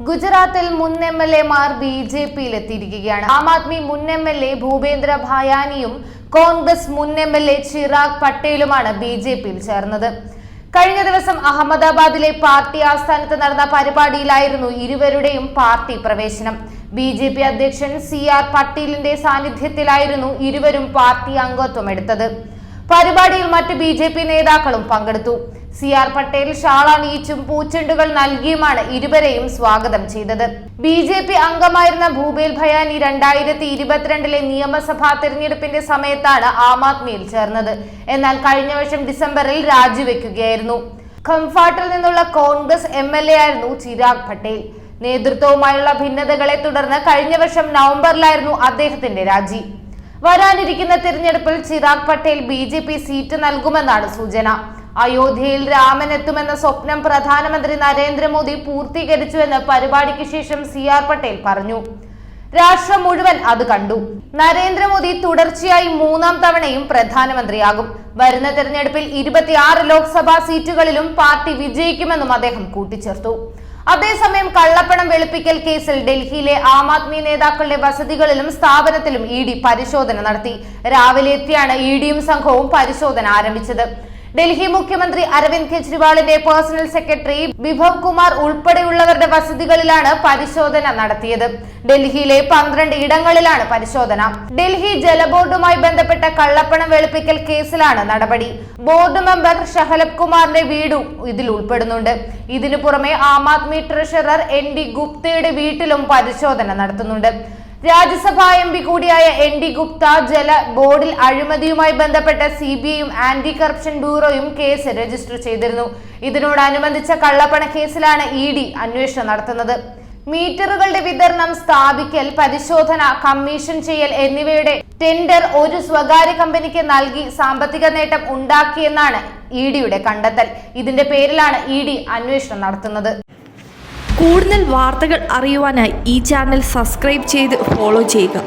ഗുജറാത്തിൽ മുൻ എംഎൽഎമാർ ബിജെപിയിലെത്തിയിരിക്കുകയാണ്. ആം ആദ്മി മുൻ എംഎൽഎ ഭൂപേന്ദ്ര ഭായാനിയും കോൺഗ്രസ് മുൻ എംഎൽഎ ചിറാഗ് പട്ടേലുമാണ് ബിജെപിയിൽ ചേർന്നത്. കഴിഞ്ഞ ദിവസം അഹമ്മദാബാദിലെ പാർട്ടി ആസ്ഥാനത്ത് നടന്ന പരിപാടിയിലായിരുന്നു ഇരുവരുടെയും പാർട്ടി പ്രവേശനം. ബിജെപി അധ്യക്ഷൻ CR പട്ടേലിന്റെ സാന്നിധ്യത്തിലായിരുന്നു ഇരുവരും പാർട്ടി അംഗത്വം എടുത്തത്. പരിപാടിയിൽ മറ്റ് ബിജെപി നേതാക്കളും പങ്കെടുത്തു. CR പട്ടേൽ ഷാൾ അണിയിച്ചും പൂച്ചെണ്ടുകൾ നൽകിയുമാണ് ഇരുവരെയും സ്വാഗതം ചെയ്തത്. ബിജെപി അംഗമായിരുന്ന ഭൂപേൽ ഭയാനി 2022 നിയമസഭാ തെരഞ്ഞെടുപ്പിന്റെ സമയത്താണ് ആം ആദ്മിയിൽ ചേർന്നത്. എന്നാൽ കഴിഞ്ഞ വർഷം ഡിസംബറിൽ രാജിവെക്കുകയായിരുന്നു. ഖംഫാട്ടിൽ നിന്നുള്ള കോൺഗ്രസ് MLA ആയിരുന്നു ചിരാഗ് പട്ടേൽ. നേതൃത്വവുമായുള്ള ഭിന്നതകളെ തുടർന്ന് കഴിഞ്ഞ വർഷം നവംബറിലായിരുന്നു അദ്ദേഹത്തിന്റെ രാജി. വരാനിരിക്കുന്ന തിരഞ്ഞെടുപ്പിൽ ചിരാഗ് പട്ടേൽ ബിജെപി സീറ്റ് നൽകുമെന്നാണ് സൂചന. അയോധ്യയിൽ രാമൻ എത്തുമെന്ന സ്വപ്നം പ്രധാനമന്ത്രി നരേന്ദ്രമോദി പൂർത്തീകരിച്ചുവെന്ന് പരിപാടിക്ക് ശേഷം CR പട്ടേൽ പറഞ്ഞു. രാഷ്ട്രം മുഴുവൻ അത് കണ്ടു. നരേന്ദ്രമോദി തുടർച്ചയായി 3ാം തവണയും പ്രധാനമന്ത്രിയാകും. വരുന്ന തെരഞ്ഞെടുപ്പിൽ 26 ലോക്സഭാ സീറ്റുകളിലും പാർട്ടി വിജയിക്കുമെന്നും അദ്ദേഹം കൂട്ടിച്ചേർത്തു. അതേസമയം കള്ളപ്പണം വെളുപ്പിക്കൽ കേസിൽ ഡൽഹിയിലെ ആം ആദ്മി നേതാക്കളുടെ വസതികളിലും സ്ഥാപനത്തിലും ED പരിശോധന നടത്തി. രാവിലെ എത്തിയാണ് EDയും സംഘവും പരിശോധന ആരംഭിച്ചത്. ഡൽഹി മുഖ്യമന്ത്രി അരവിന്ദ് കെജ്രിവാളിന്റെ പേഴ്സണൽ സെക്രട്ടറി ബിഭവ് കുമാർ ഉൾപ്പെടെയുള്ളവരുടെ വസതികളിലാണ് പരിശോധന നടത്തിയത്. ഡൽഹിയിലെ 12 ഇടങ്ങളിലാണ് പരിശോധന. ഡൽഹി ജലബോർഡുമായി ബന്ധപ്പെട്ട കള്ളപ്പണം വെളുപ്പിക്കൽ കേസിലാണ് നടപടി. ബോർഡ് മെമ്പർ ഷഹലബ് കുമാറിന്റെ വീടും ഇതിൽ ഉൾപ്പെടുന്നുണ്ട്. ഇതിനു പുറമെ ആം ആദ്മി ട്രഷറർ ND ഗുപ്തയുടെ വീട്ടിലും പരിശോധന നടത്തുന്നുണ്ട്. രാജ്യസഭാ MP കൂടിയായ ND ഗുപ്ത ജല ബോർഡിൽ അഴിമതിയുമായി ബന്ധപ്പെട്ട CBIയും ആന്റി കറപ്ഷൻ ബ്യൂറോയും കേസ് രജിസ്റ്റർ ചെയ്തിരുന്നു. ഇതിനോടനുബന്ധിച്ച കള്ളപ്പണ കേസിലാണ് ED അന്വേഷണം നടത്തുന്നത്. മീറ്ററുകളുടെ വിതരണം, സ്ഥാപിക്കൽ, പരിശോധന, കമ്മീഷൻ ചെയ്യൽ എന്നിവയുടെ ടെൻഡർ ഒരു സ്വകാര്യ കമ്പനിക്ക് നൽകി സാമ്പത്തിക നേട്ടം ഉണ്ടാക്കിയെന്നാണ് EDയുടെ കണ്ടെത്തൽ. ഇതിന്റെ പേരിലാണ് ED അന്വേഷണം നടത്തുന്നത്. കൂടുതൽ വാർത്തകൾ അറിയുവാനായി ഈ ചാനൽ സബ്സ്ക്രൈബ് ചെയ്ത് ഫോളോ ചെയ്യുക.